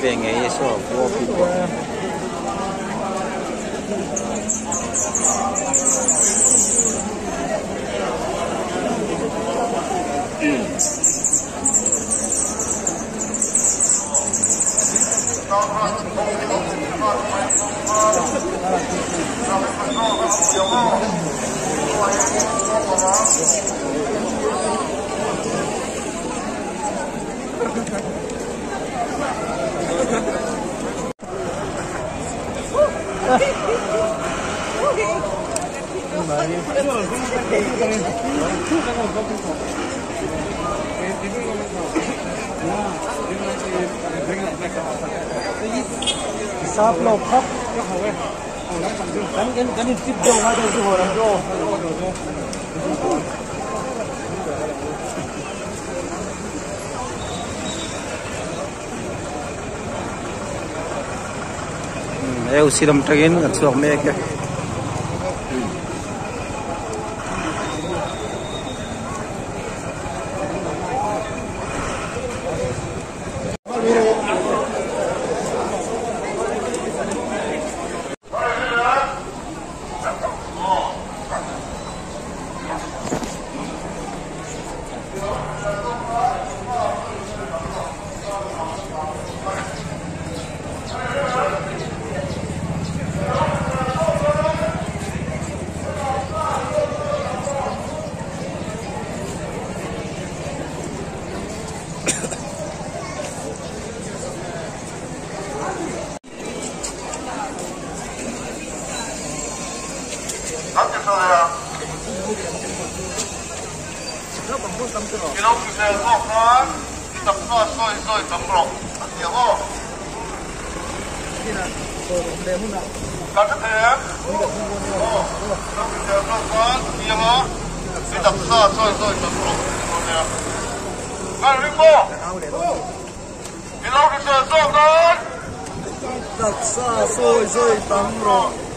Being a so poor people. Sáp lộc khóc cái này tiếp đầu hai đầu chứ hồi làm rô eu siram tragin at suak me ke Kilo kita kan kita buat soi tamrok dia oh kata dia oh kita kan dia oh kita buat soi tamrok dia kan rimbo kilo kita kan daksa soi tamrok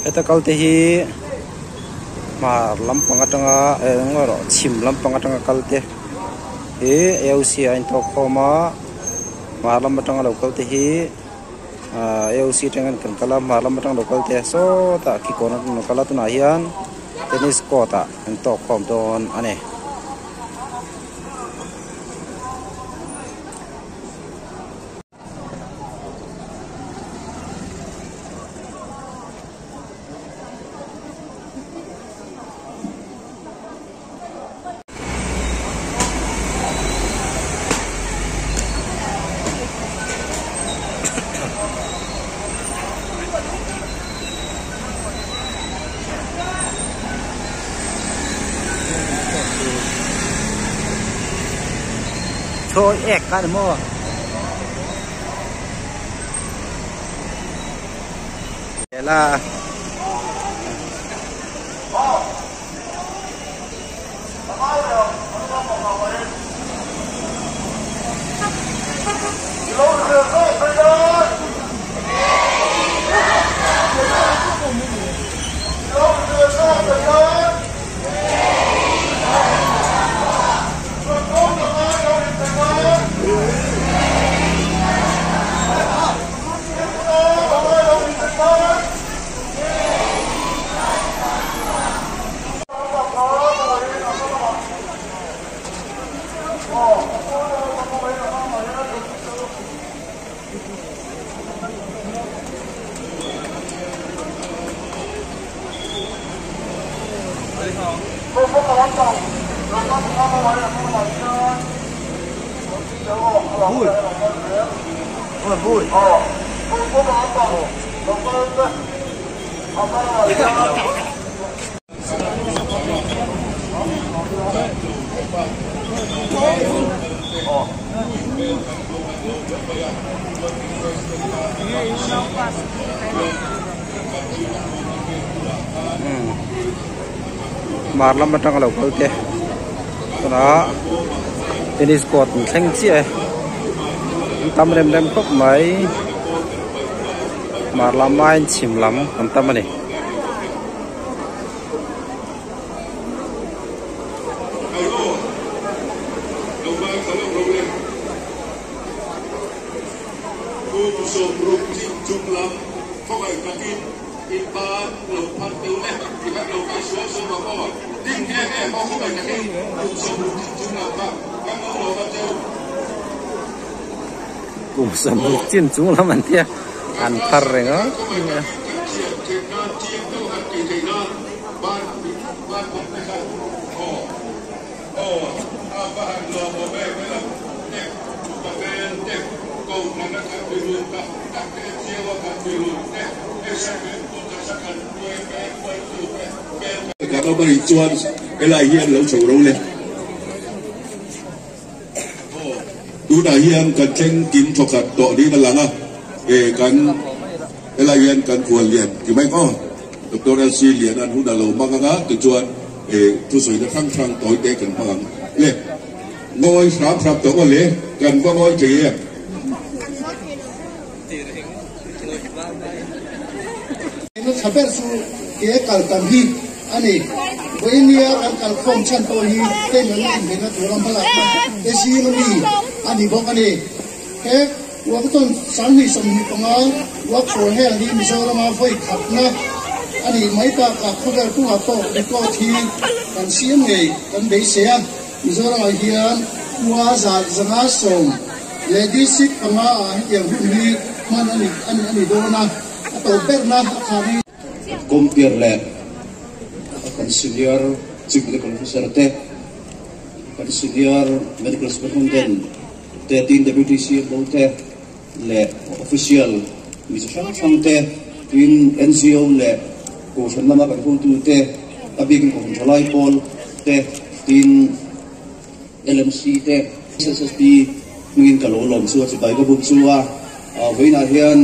eta kalte hi ma lampang atanga ngoro chim lampang atanga kalte he eusi ain to khoma ma lampang local te hi eusi tengan kan kala ma lampang local te so ta ki kona no kala tu na hian tennis court a an to khom ton ane thôi ép cái được mua thế là vui vui mar lam atang lo kal te tuna tennis court thleng chi e tam rem rem khop mai mar lam mai chim lam am tam ani cùng sầm chiến chúng lắm anh thia ăn phật rồi đó các ông bari chuan cái lại hiện lâu sầu đâu lên tu đã hiện cần tranh kiếm thuộc hạt độ đi mà lăng à để cần cái lại hiện cần cuốn liền thì mấy có Dr. LC liền anh hút đã lâu mang ngã từ chuan để tu sửa nó thăng thăng tối tế cần bằng lên ngôi sáp sáp tổ mà lên cần có ngôi chỉ nó sắp xếp su cái cào tầm hi anh ấy với nia ăn cào không chăn tôi hi tên nó làm gì nó tổ làm bao lạc cái gì nó đi anh ấyบอกanh ấy cáiว่าก็ต้องสังหิสมหิปังเอาว่าโผล่ให้อันนี้มิโซรามาไฟขับนะอันนี้ไม่ปากกับผู้ใดผู้หาโตในก็ทีกันเสียงเลยกันเบียเสียมิโซรามาเฮียนว่าจากจังหวัดส่งเลดี้ซิกปังเอาอย่างหุ่นนี้มันอันนี้โดนนะโตเป็ดนะคราวนี้กรมเปียร์แหลกกันซีเนียร์จิมเดคอนฟิเซอร์เต้กันซีเนียร์เมดิคอลสเปคอนเดนเตตินเดบิวตี้ซีโบเต้เล่ออฟฟิเชียลมิสช่างเต้ทินเอ็นซีโอเล่กูฉันมากันพูดตัวเต้อบิกินของทลายพอลเต้ทินเอลเอ็มซีเต้เอสเอสพีมึงกินกะโหลหลอมซัวจะไปก็บุกซัวเวน่าเฮียน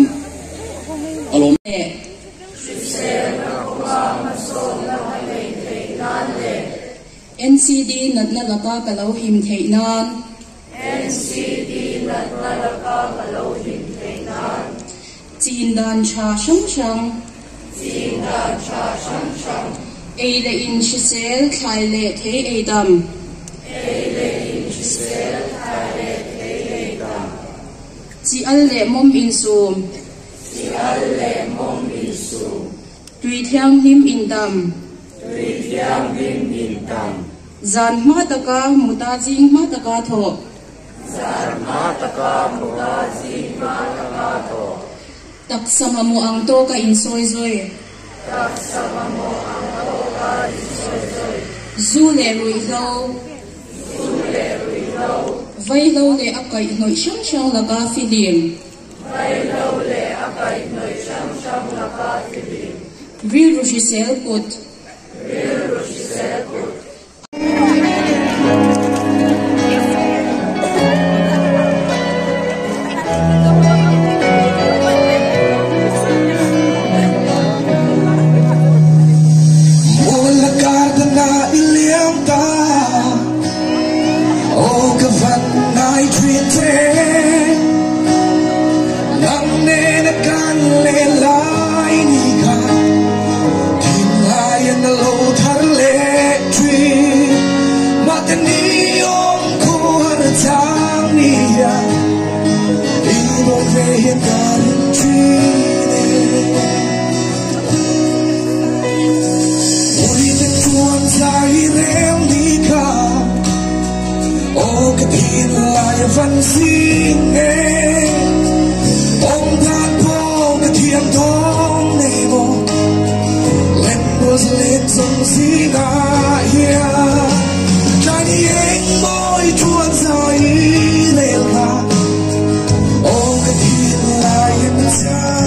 อารมณ์NCD นัดนัดก็กะโลหิมเทนาน NCD นัดนัดก็กะโลหิมเทนานจีนดานชาช่างช่าง Ei le in shisel khai le the ei dam Chi al le mom in sum Tui thiang nim in dam Zan ma taka muta jing ma taka tho Tak sama mo ang to ka in soy soy Zu le rui lo Vai lo le akai noi shang shang la ka filim Real Rushi Sel Put Văn sinh ông than po cái thiêng thong này mò lên mưa lên sông xí ngã hia trái đi anh môi chuột dài lên là ông cái thiêng lại em cha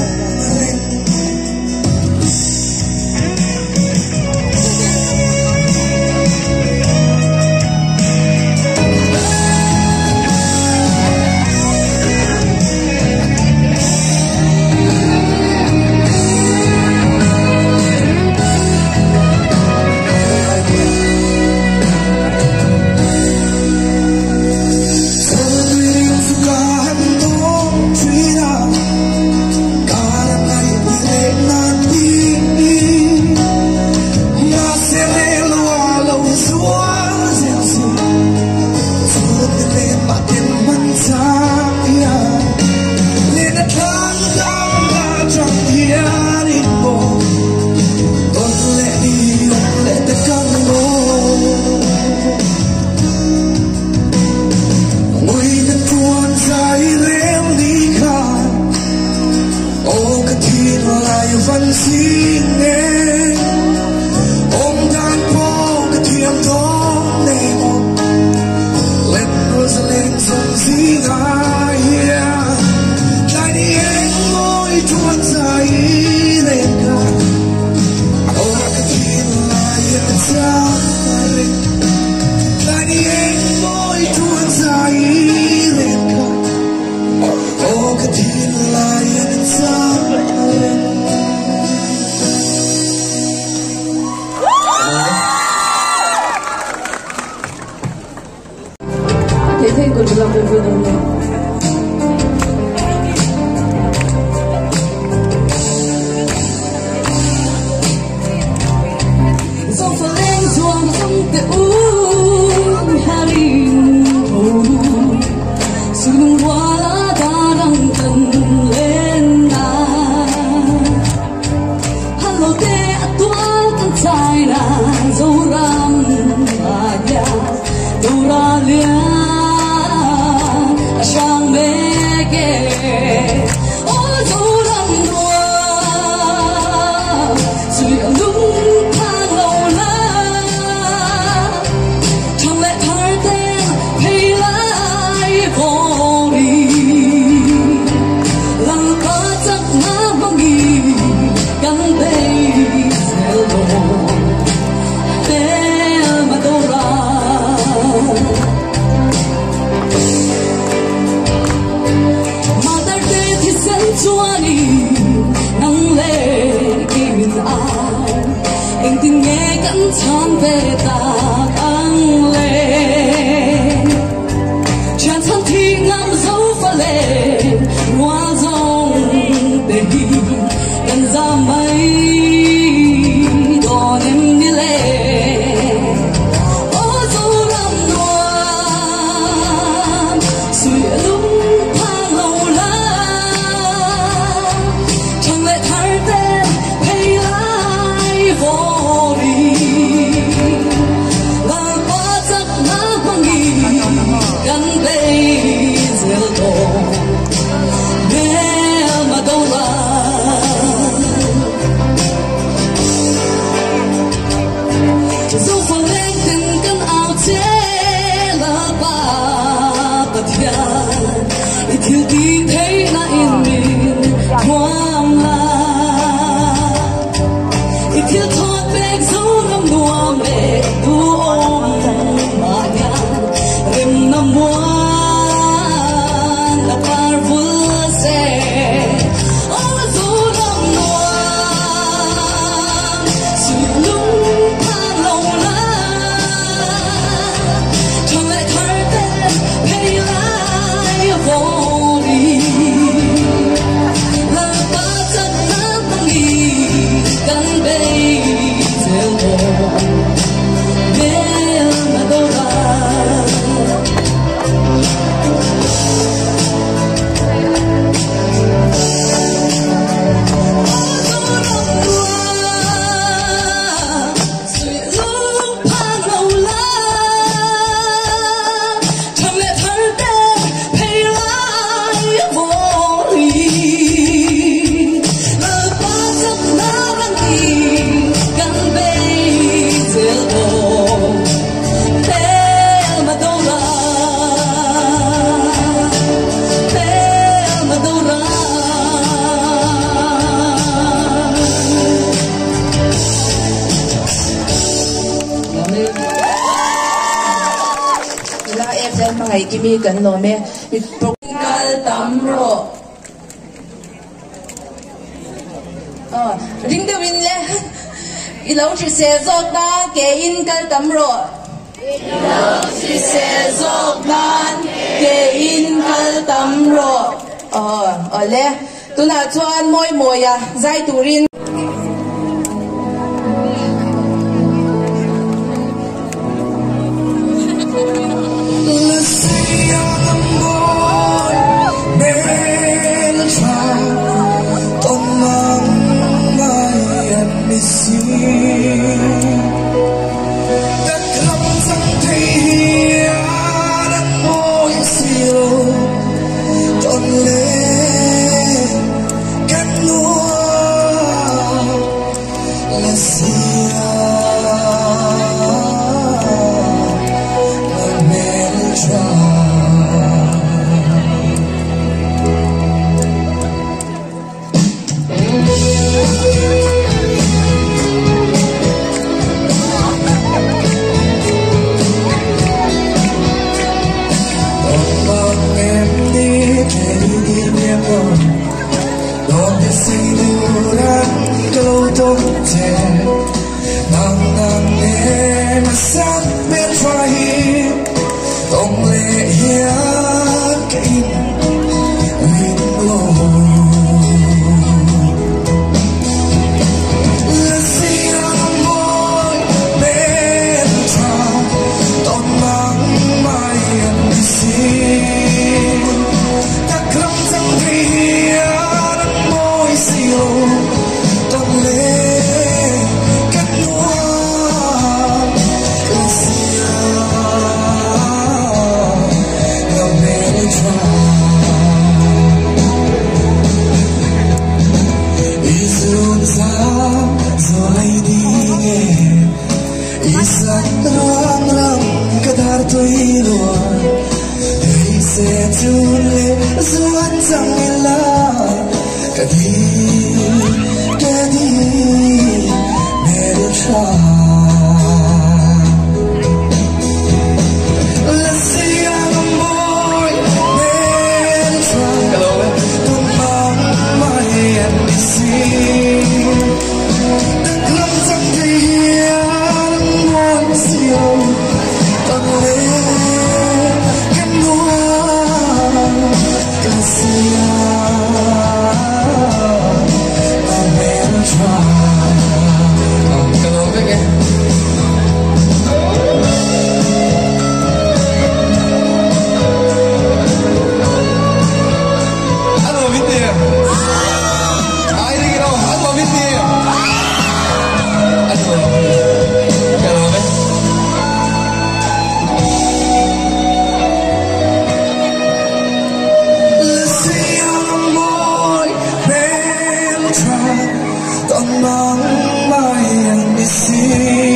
Hoa dòng để đi gần ra mây kimi kan lo me kal tamro ring de win le I lo chỉ xe dọc ta kê in kal tamro I lo chỉ xe dọc ta kê in kal tamro le tu na chuan moi moi ya zai turin Don't mind my NBC